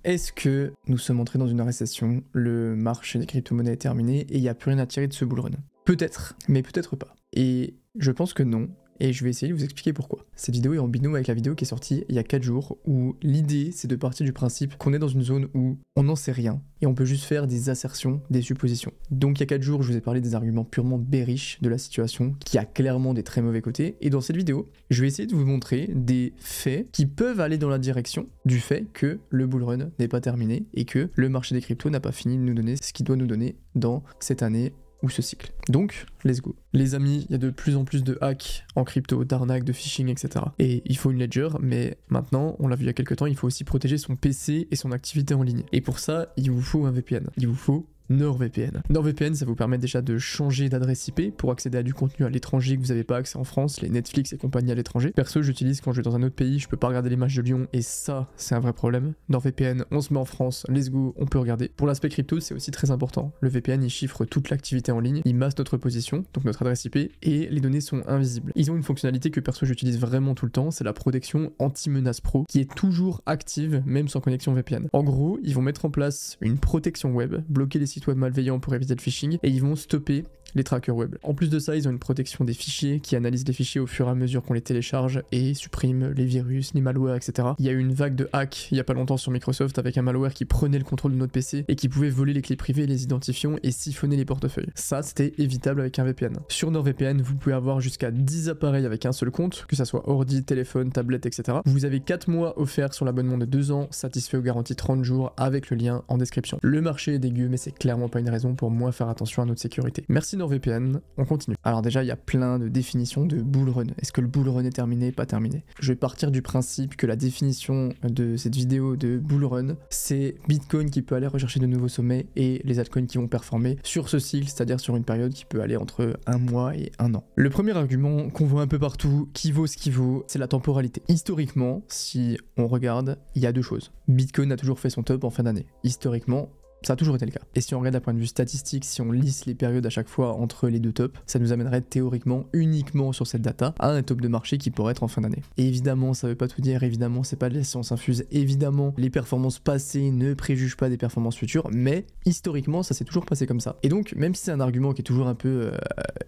Est-ce que nous sommes entrés dans une récession, le marché des crypto-monnaies est terminé et il n'y a plus rien à tirer de ce bull run? Peut-être, mais peut-être pas. Et je pense que non. Et je vais essayer de vous expliquer pourquoi. Cette vidéo est en binôme avec la vidéo qui est sortie il y a 4 jours, où l'idée c'est de partir du principe qu'on est dans une zone où on n'en sait rien, et on peut juste faire des assertions, des suppositions. Donc il y a 4 jours, je vous ai parlé des arguments purement bearish de la situation, qui a clairement des très mauvais côtés, et dans cette vidéo, je vais essayer de vous montrer des faits qui peuvent aller dans la direction du fait que le bull run n'est pas terminé, et que le marché des cryptos n'a pas fini de nous donner ce qu'il doit nous donner dans cette année ou ce cycle. Donc, let's go. Les amis, il y a de plus en plus de hacks en crypto, d'arnaques, de phishing, etc. Et il faut une ledger, mais maintenant, on l'a vu il y a quelques temps, il faut aussi protéger son PC et son activité en ligne. Et pour ça, il vous faut un VPN. Il vous faut NordVPN. NordVPN, ça vous permet déjà de changer d'adresse IP pour accéder à du contenu à l'étranger que vous n'avez pas accès en France, les Netflix et compagnie à l'étranger. Perso, j'utilise quand je vais dans un autre pays, je peux pas regarder les matchs de Lyon et ça, c'est un vrai problème. NordVPN, on se met en France, let's go, on peut regarder. Pour l'aspect crypto, c'est aussi très important. Le VPN, il chiffre toute l'activité en ligne, il masse notre position, donc notre adresse IP, et les données sont invisibles. Ils ont une fonctionnalité que perso, j'utilise vraiment tout le temps, c'est la protection anti-menace pro, qui est toujours active, même sans connexion VPN. En gros, ils vont mettre en place une protection web, bloquer les sites web malveillants pour éviter le phishing, et ils vont stopper les trackers web. En plus de ça, ils ont une protection des fichiers qui analyse les fichiers au fur et à mesure qu'on les télécharge et supprime les virus, les malwares, etc. Il y a eu une vague de hacks il y a pas longtemps sur Microsoft avec un malware qui prenait le contrôle de notre PC et qui pouvait voler les clés privées, les identifiants et siphonner les portefeuilles. Ça, c'était évitable avec un VPN. Sur NordVPN, vous pouvez avoir jusqu'à 10 appareils avec un seul compte, que ça soit ordi, téléphone, tablette, etc. Vous avez 4 mois offerts sur l'abonnement de 2 ans, satisfait aux garanties 30 jours avec le lien en description. Le marché est dégueu, mais c'est clairement pas une raison pour moins faire attention à notre sécurité. Merci NordVPN, on continue. Alors déjà, il y a plein de définitions de bull run. Est-ce que le bull run est terminé, pas terminé? Je vais partir du principe que la définition de cette vidéo de bull run, c'est Bitcoin qui peut aller rechercher de nouveaux sommets et les altcoins qui vont performer sur ce cycle, c'est-à-dire sur une période qui peut aller entre 1 mois et 1 an. Le premier argument qu'on voit un peu partout, qui vaut ce qui vaut, c'est la temporalité. Historiquement, si on regarde, il y a deux choses. Bitcoin a toujours fait son top en fin d'année. Historiquement, ça a toujours été le cas. Et si on regarde d'un point de vue statistique, si on lisse les périodes à chaque fois entre les deux tops, ça nous amènerait théoriquement, uniquement sur cette data, à un top de marché qui pourrait être en fin d'année. Et évidemment, ça veut pas tout dire, évidemment, c'est pas de la science infuse, évidemment, les performances passées ne préjugent pas des performances futures, mais historiquement, ça s'est toujours passé comme ça. Et donc, même si c'est un argument qui est toujours un peu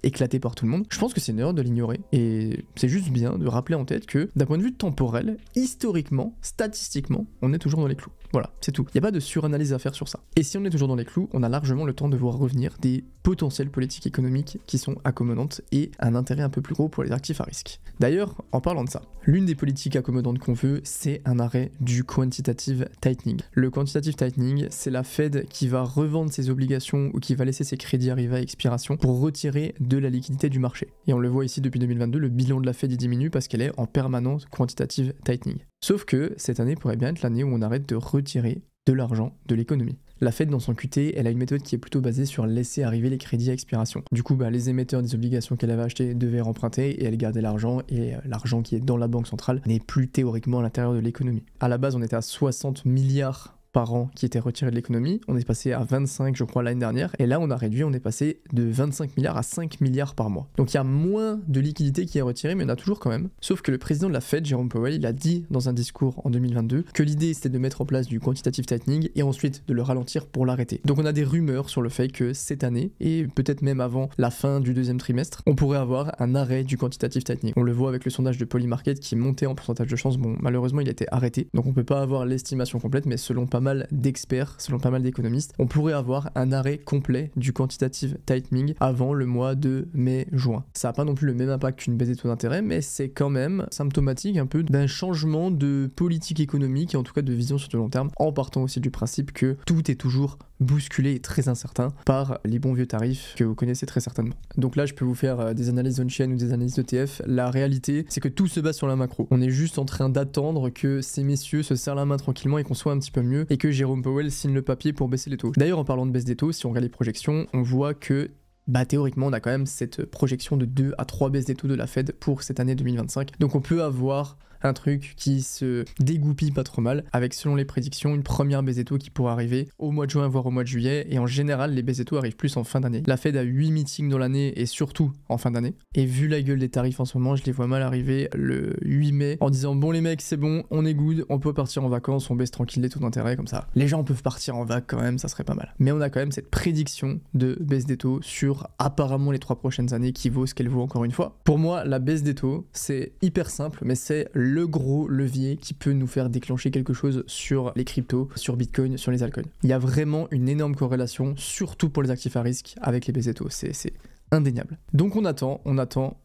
éclaté par tout le monde, je pense que c'est une erreur de l'ignorer. Et c'est juste bien de rappeler en tête que, d'un point de vue temporel, historiquement, statistiquement, on est toujours dans les clous. Voilà, c'est tout. Il n'y a pas de suranalyse à faire sur ça. Et si on est toujours dans les clous, on a largement le temps de voir revenir des potentielles politiques économiques qui sont accommodantes et un intérêt un peu plus gros pour les actifs à risque. D'ailleurs, en parlant de ça, l'une des politiques accommodantes qu'on veut, c'est un arrêt du quantitative tightening. Le quantitative tightening, c'est la Fed qui va revendre ses obligations ou qui va laisser ses crédits arriver à expiration pour retirer de la liquidité du marché. Et on le voit ici depuis 2022, le bilan de la Fed diminue parce qu'elle est en permanente quantitative tightening. Sauf que cette année pourrait bien être l'année où on arrête de retirer de l'argent de l'économie. La Fed dans son QT, elle a une méthode qui est plutôt basée sur laisser arriver les crédits à expiration. Du coup, les émetteurs des obligations qu'elle avait achetées devaient remprunter et elle gardait l'argent, et l'argent qui est dans la banque centrale n'est plus théoriquement à l'intérieur de l'économie. À la base, on était à 60 milliards par an qui étaient retirés de l'économie, on est passé à 25 je crois l'année dernière, et là on a réduit, on est passé de 25 milliards à 5 milliards par mois. Donc il y a moins de liquidité qui est retirée, mais il y en a toujours quand même. Sauf que le président de la Fed, Jerome Powell, il a dit dans un discours en 2022 que l'idée c'était de mettre en place du quantitative tightening et ensuite de le ralentir pour l'arrêter. Donc on a des rumeurs sur le fait que cette année, et peut-être même avant la fin du deuxième trimestre, on pourrait avoir un arrêt du quantitative tightening. On le voit avec le sondage de Polymarket qui est monté en pourcentage de chance. Bon, malheureusement il a été arrêté, donc on peut pas avoir l'estimation complète, mais selon pas mal d'experts, selon pas mal d'économistes, on pourrait avoir un arrêt complet du quantitative tightening avant le mois de mai-juin. Ça n'a pas non plus le même impact qu'une baisse des taux d'intérêt, mais c'est quand même symptomatique un peu d'un changement de politique économique et en tout cas de vision sur le long terme, en partant aussi du principe que tout est toujours bousculé et très incertain par les bons vieux tarifs que vous connaissez très certainement. Donc là, je peux vous faire des analyses on-chain ou des analyses d'ETF. La réalité, c'est que tout se base sur la macro. On est juste en train d'attendre que ces messieurs se serrent la main tranquillement et qu'on soit un petit peu mieux et que Jerome Powell signe le papier pour baisser les taux. D'ailleurs, en parlant de baisse des taux, si on regarde les projections, on voit que théoriquement, on a quand même cette projection de 2 à 3 baisses des taux de la Fed pour cette année 2025. Donc on peut avoir un truc qui se dégoupille pas trop mal, avec selon les prédictions une première baisse des taux qui pourrait arriver au mois de juin voire au mois de juillet, et en général les baisses des taux arrivent plus en fin d'année. La Fed a 8 meetings dans l'année et surtout en fin d'année, et vu la gueule des tarifs en ce moment, je les vois mal arriver le 8 mai en disant bon les mecs c'est bon, on est good, on peut partir en vacances, on baisse tranquille les taux d'intérêt comme ça. Les gens peuvent partir en vague quand même, ça serait pas mal. Mais on a quand même cette prédiction de baisse des taux sur apparemment les 3 prochaines années qui vaut ce qu'elle vaut encore une fois. Pour moi, la baisse des taux, c'est hyper simple, mais c'est le gros levier qui peut nous faire déclencher quelque chose sur les cryptos, sur Bitcoin, sur les altcoins. Il y a vraiment une énorme corrélation, surtout pour les actifs à risque, avec les baisses des taux. C'est indéniable. Donc on attend,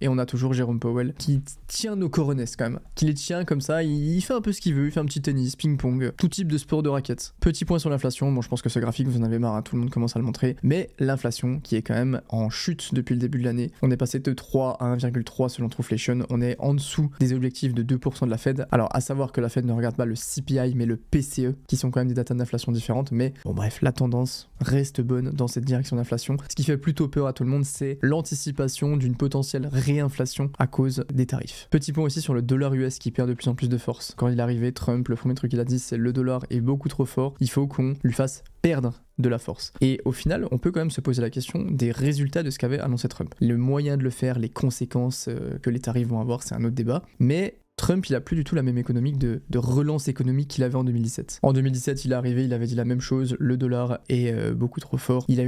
et on a toujours Jérôme Powell qui tient nos coronesses quand même, qui les tient comme ça, il fait un peu ce qu'il veut, il fait un petit tennis, ping-pong, tout type de sport de raquette. Petit point sur l'inflation, bon je pense que ce graphique vous en avez marre, hein, tout le monde commence à le montrer, mais l'inflation qui est quand même en chute depuis le début de l'année, on est passé de 3 à 1,3 selon Trueflation, on est en dessous des objectifs de 2% de la Fed. Alors à savoir que la Fed ne regarde pas le CPI mais le PCE, qui sont quand même des datas d'inflation différentes, mais bon bref, la tendance reste bonne dans cette direction d'inflation. Ce qui fait plutôt peur à tout le monde, c'est l'anticipation d'une potentielle réinflation à cause des tarifs. Petit point aussi sur le dollar US qui perd de plus en plus de force. Quand il est arrivé, Trump, le premier truc qu'il a dit, c'est le dollar est beaucoup trop fort, il faut qu'on lui fasse perdre de la force. Et au final, on peut quand même se poser la question des résultats de ce qu'avait annoncé Trump. Le moyen de le faire, les conséquences que les tarifs vont avoir, c'est un autre débat. Mais Trump, il a plus du tout la même économique de relance économique qu'il avait en 2017. En 2017, il est arrivé, il avait dit la même chose, le dollar est beaucoup trop fort, il a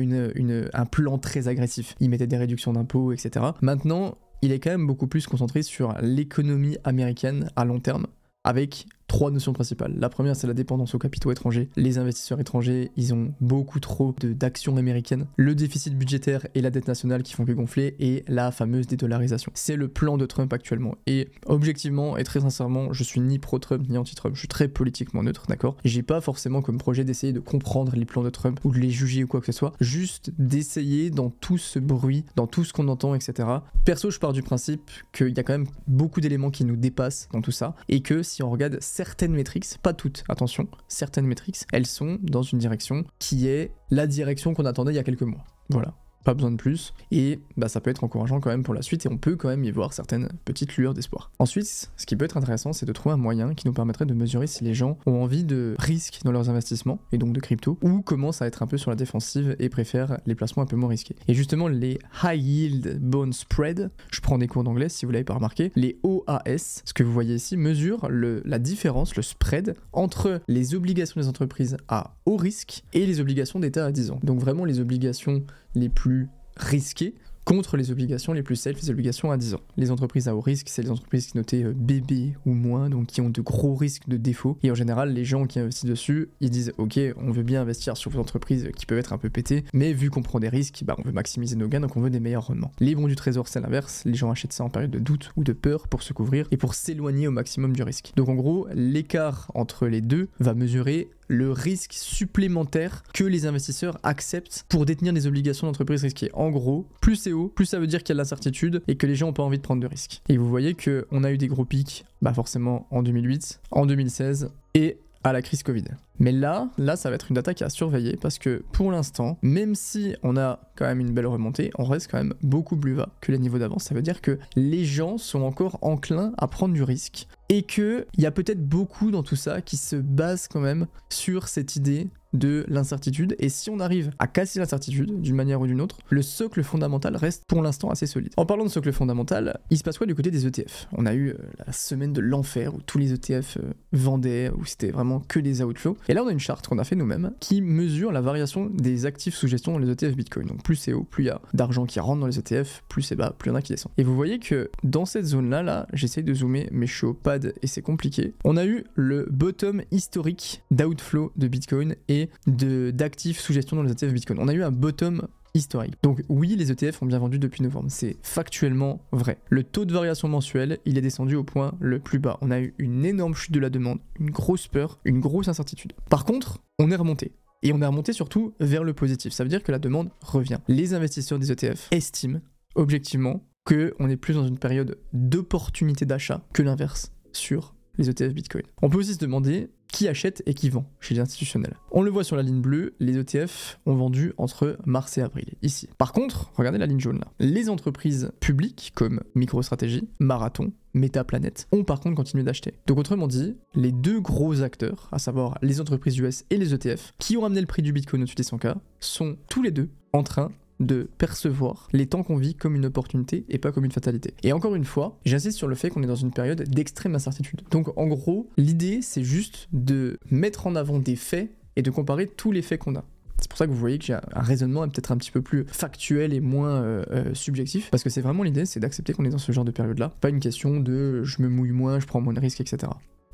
un plan très agressif, il mettait des réductions d'impôts, etc. Maintenant, il est quand même beaucoup plus concentré sur l'économie américaine à long terme, avec 3 notions principales. La première, c'est la dépendance aux capitaux étrangers. Les investisseurs étrangers, ils ont beaucoup trop d'actions américaines. Le déficit budgétaire et la dette nationale qui font que gonfler, et la fameuse dédollarisation. C'est le plan de Trump actuellement. Et objectivement et très sincèrement, je suis ni pro-Trump ni anti-Trump. Je suis très politiquement neutre, d'accord? J'ai pas forcément comme projet d'essayer de comprendre les plans de Trump ou de les juger ou quoi que ce soit. Juste d'essayer dans tout ce bruit, dans tout ce qu'on entend, etc. Perso, je pars du principe qu'il y a quand même beaucoup d'éléments qui nous dépassent dans tout ça, et que si on regarde certaines métriques, pas toutes, attention, certaines métriques, elles sont dans une direction qui est la direction qu'on attendait il y a quelques mois. Voilà. Pas besoin de plus, et ça peut être encourageant quand même pour la suite, et on peut quand même y voir certaines petites lueurs d'espoir. Ensuite, ce qui peut être intéressant, c'est de trouver un moyen qui nous permettrait de mesurer si les gens ont envie de risque dans leurs investissements, et donc de crypto, ou commencent à être un peu sur la défensive et préfèrent les placements un peu moins risqués. Et justement, les High Yield Bond Spread, je prends des cours d'anglais si vous l'avez pas remarqué, les OAS, ce que vous voyez ici, mesurent la différence, le spread, entre les obligations des entreprises à haut risque et les obligations d'État à 10 ans. Donc vraiment les obligations les plus risquées contre les obligations les plus safe, les obligations à 10 ans. Les entreprises à haut risque, c'est les entreprises qui notaient BB ou moins, donc qui ont de gros risques de défaut. Et en général, les gens qui investissent dessus, ils disent ok, on veut bien investir sur vos entreprises qui peuvent être un peu pétées, mais vu qu'on prend des risques, on veut maximiser nos gains, donc on veut des meilleurs rendements. Les bons du trésor, c'est l'inverse, les gens achètent ça en période de doute ou de peur pour se couvrir et pour s'éloigner au maximum du risque. Donc en gros, l'écart entre les deux va mesurer le risque supplémentaire que les investisseurs acceptent pour détenir des obligations d'entreprise risquées. En gros, plus c'est haut, plus ça veut dire qu'il y a de l'incertitude et que les gens n'ont pas envie de prendre de risques. Et vous voyez qu'on a eu des gros pics, forcément en 2008, en 2016 et à la crise Covid. Mais là, ça va être une data qui est à surveiller parce que pour l'instant, même si on a quand même une belle remontée, on reste quand même beaucoup plus bas que les niveaux d'avant. Ça veut dire que les gens sont encore enclins à prendre du risque et qu'il y a peut-être beaucoup dans tout ça qui se base quand même sur cette idée de l'incertitude, et si on arrive à casser l'incertitude d'une manière ou d'une autre, le socle fondamental reste pour l'instant assez solide. En parlant de socle fondamental, il se passe quoi du côté des ETF? On a eu la semaine de l'enfer où tous les ETF vendaient, où c'était vraiment que des outflows, et là on a une charte qu'on a fait nous-mêmes qui mesure la variation des actifs sous gestion dans les ETF Bitcoin. Donc plus c'est haut, plus il y a d'argent qui rentre dans les ETF, plus c'est bas, plus il y en a qui descend. Et vous voyez que dans cette zone-là, j'essaye de zoomer, mais je suis au pad et c'est compliqué. On a eu le bottom historique d'outflow de Bitcoin et d'actifs sous gestion dans les ETF Bitcoin. On a eu un bottom historique. Donc oui, les ETF ont bien vendu depuis novembre, c'est factuellement vrai. Le taux de variation mensuel, il est descendu au point le plus bas. On a eu une énorme chute de la demande, une grosse peur, une grosse incertitude. Par contre, on est remonté. Et on est remonté surtout vers le positif. Ça veut dire que la demande revient. Les investisseurs des ETF estiment objectivement qu'on est plus dans une période d'opportunité d'achat que l'inverse sur les ETF Bitcoin. On peut aussi se demander qui achète et qui vend chez les institutionnels. On le voit sur la ligne bleue, les ETF ont vendu entre mars et avril, ici. Par contre, regardez la ligne jaune là. Les entreprises publiques comme MicroStrategy, Marathon, Metaplanet ont par contre continué d'acheter. Donc autrement dit, les deux gros acteurs, à savoir les entreprises US et les ETF, qui ont amené le prix du Bitcoin au-dessus des 100K, sont tous les deux en train de percevoir les temps qu'on vit comme une opportunité et pas comme une fatalité. Et encore une fois, j'insiste sur le fait qu'on est dans une période d'extrême incertitude. Donc en gros, l'idée c'est juste de mettre en avant des faits et de comparer tous les faits qu'on a. C'est pour ça que vous voyez que j'ai un raisonnement peut-être un petit peu plus factuel et moins subjectif, parce que c'est vraiment l'idée, c'est d'accepter qu'on est dans ce genre de période-là. Pas une question de je me mouille moins, je prends moins de risques, etc.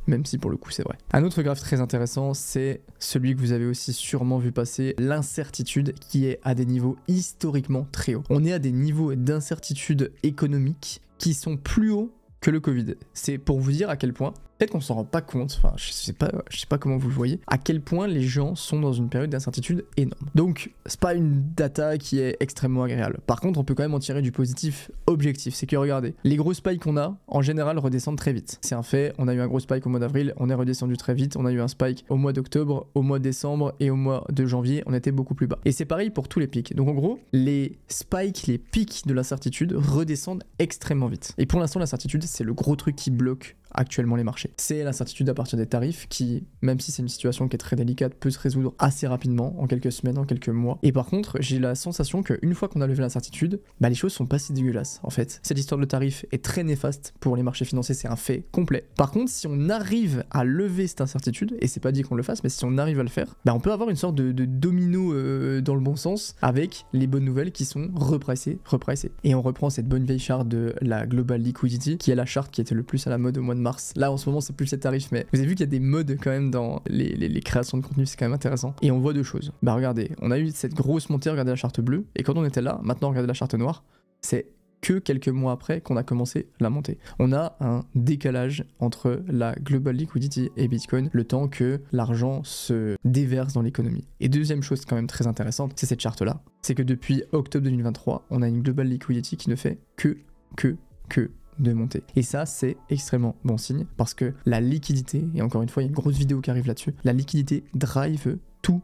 Même si pour le coup c'est vrai. Un autre graphe très intéressant, c'est celui que vous avez aussi sûrement vu passer, l'incertitude qui est à des niveaux historiquement très hauts. On est à des niveaux d'incertitude économique qui sont plus hauts que le Covid. C'est pour vous dire à quel point, peut-être qu'on s'en rend pas compte, enfin je sais pas comment vous le voyez, à quel point les gens sont dans une période d'incertitude énorme. Donc c'est pas une data qui est extrêmement agréable. Par contre on peut quand même en tirer du positif objectif, c'est que regardez, les gros spikes qu'on a en général redescendent très vite. C'est un fait, on a eu un gros spike au mois d'avril, on est redescendu très vite, on a eu un spike au mois d'octobre, au mois de décembre et au mois de janvier, on était beaucoup plus bas. Et c'est pareil pour tous les pics. Donc en gros, les spikes, les pics de l'incertitude redescendent extrêmement vite. Et pour l'instant l'incertitude c'est le gros truc qui bloque actuellement les marchés. C'est l'incertitude à partir des tarifs qui, même si c'est une situation qui est très délicate, peut se résoudre assez rapidement, en quelques semaines, en quelques mois. Et par contre, j'ai la sensation qu'une fois qu'on a levé l'incertitude, les choses sont pas si dégueulasses en fait. Cette histoire de tarifs est très néfaste pour les marchés financiers, c'est un fait complet. Par contre, si on arrive à lever cette incertitude, et c'est pas dit qu'on le fasse, mais si on arrive à le faire, on peut avoir une sorte de domino dans le bon sens avec les bonnes nouvelles qui sont repricées. Et on reprend cette bonne vieille charte de la Global Liquidity, qui est la charte qui était le plus à la mode au mois de mars. Là en ce moment c'est plus les tarifs, mais vous avez vu qu'il y a des modes quand même dans les créations de contenu, c'est quand même intéressant. Et on voit deux choses. Regardez, on a eu cette grosse montée, regardez la charte bleue, et quand on était là, maintenant regardez la charte noire, c'est que quelques mois après qu'on a commencé la montée. On a un décalage entre la Global Liquidity et Bitcoin, le temps que l'argent se déverse dans l'économie. Et deuxième chose quand même très intéressante, c'est cette charte là. C'est que depuis octobre 2023, on a une Global Liquidity qui ne fait que de monter. Et ça, c'est extrêmement bon signe parce que la liquidité, et encore une fois, il y a une grosse vidéo qui arrive là-dessus, la liquidité drive tout.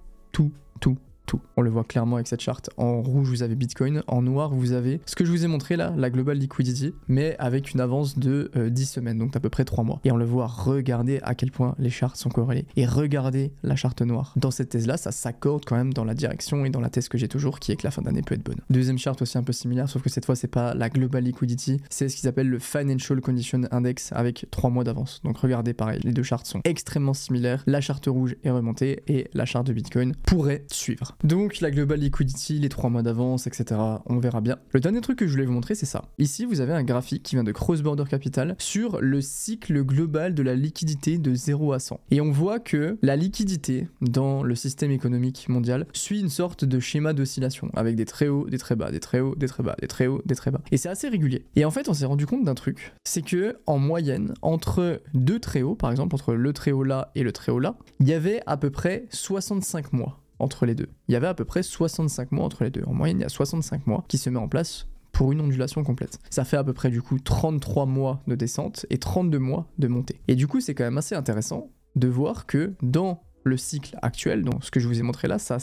On le voit clairement avec cette charte. En rouge, vous avez Bitcoin. En noir, vous avez ce que je vous ai montré là, la Global Liquidity, mais avec une avance de 10 semaines, donc à peu près 3 mois. Et on le voit, regardez à quel point les chartes sont corrélées. Et regardez la charte noire. Dans cette thèse-là, ça s'accorde quand même dans la direction et dans la thèse que j'ai toujours, qui est que la fin d'année peut être bonne. Deuxième charte aussi un peu similaire, sauf que cette fois, c'est pas la Global Liquidity, c'est ce qu'ils appellent le Financial Condition Index avec 3 mois d'avance. Donc regardez, pareil, les deux chartes sont extrêmement similaires. La charte rouge est remontée et la charte de Bitcoin pourrait suivre. Donc la Global Liquidity, les 3 mois d'avance, etc. On verra bien. Le dernier truc que je voulais vous montrer, c'est ça. Ici, vous avez un graphique qui vient de Cross Border Capital sur le cycle global de la liquidité de 0 à 100. Et on voit que la liquidité dans le système économique mondial suit une sorte de schéma d'oscillation avec des très hauts, des très bas, des très hauts, des très bas, des très hauts, des très bas. Et c'est assez régulier. Et en fait, on s'est rendu compte d'un truc, c'est que en moyenne, entre deux très hauts, par exemple, entre le très haut là et le très haut là, il y avait à peu près 65 mois. Entre les deux. Il y avait à peu près 65 mois entre les deux. En moyenne, il y a 65 mois qui se met en place pour une ondulation complète. Ça fait à peu près du coup 33 mois de descente et 32 mois de montée. Et du coup, c'est quand même assez intéressant de voir que dans le cycle actuel, donc ce que je vous ai montré là, ça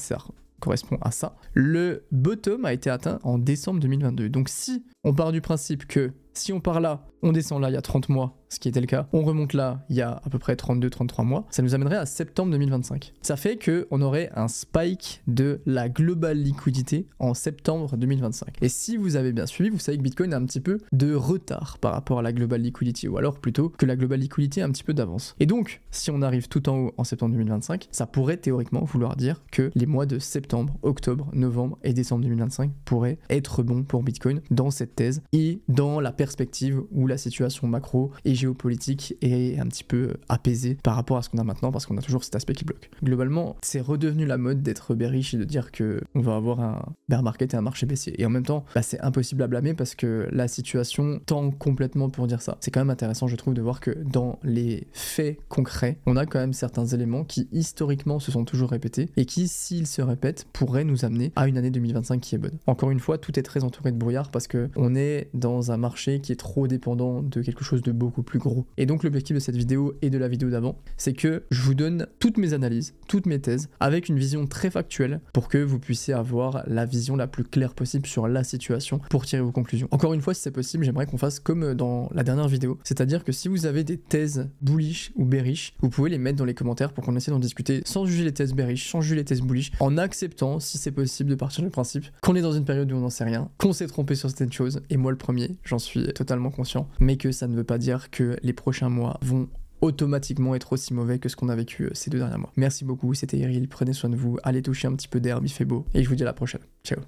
correspond à ça. Le bottom a été atteint en décembre 2022. Donc si on part du principe que si on part là, on descend là il y a 30 mois, ce qui était le cas, on remonte là il y a à peu près 32-33 mois, ça nous amènerait à septembre 2025. Ça fait qu'on aurait un spike de la global liquidité en septembre 2025. Et si vous avez bien suivi, vous savez que Bitcoin a un petit peu de retard par rapport à la global liquidity, ou alors plutôt que la global liquidity a un petit peu d'avance. Et donc, si on arrive tout en haut en septembre 2025, ça pourrait théoriquement vouloir dire que les mois de septembre, octobre, novembre et décembre 2025 pourraient être bons pour Bitcoin dans cette thèse et dans la perspective où la situation macro et géopolitique est un petit peu apaisée par rapport à ce qu'on a maintenant, parce qu'on a toujours cet aspect qui bloque. Globalement, c'est redevenu la mode d'être bearish et de dire que on va avoir un bear market et un marché baissier. Et en même temps, c'est impossible à blâmer parce que la situation tend complètement pour dire ça. C'est quand même intéressant, je trouve, de voir que dans les faits concrets, on a quand même certains éléments qui historiquement se sont toujours répétés et qui, s'ils se répètent, pourraient nous amener à une année 2025 qui est bonne. Encore une fois, tout est très entouré de brouillard parce que on est dans un marché marché qui est trop dépendant de quelque chose de beaucoup plus gros. Et donc l'objectif de cette vidéo et de la vidéo d'avant, c'est que je vous donne toutes mes analyses, toutes mes thèses, avec une vision très factuelle pour que vous puissiez avoir la vision la plus claire possible sur la situation pour tirer vos conclusions. Encore une fois, si c'est possible, j'aimerais qu'on fasse comme dans la dernière vidéo, c'est-à-dire que si vous avez des thèses bullish ou bearish, vous pouvez les mettre dans les commentaires pour qu'on essaie d'en discuter sans juger les thèses bearish, sans juger les thèses bullish, en acceptant, si c'est possible, de partir du principe qu'on est dans une période où on n'en sait rien, qu'on s'est trompé sur certaines choses, et moi le premier, j'en suis totalement conscient, mais que ça ne veut pas dire que les prochains mois vont automatiquement être aussi mauvais que ce qu'on a vécu ces 2 derniers mois. Merci beaucoup, c'était Iril, prenez soin de vous, allez toucher un petit peu d'herbe, il fait beau, et je vous dis à la prochaine. Ciao.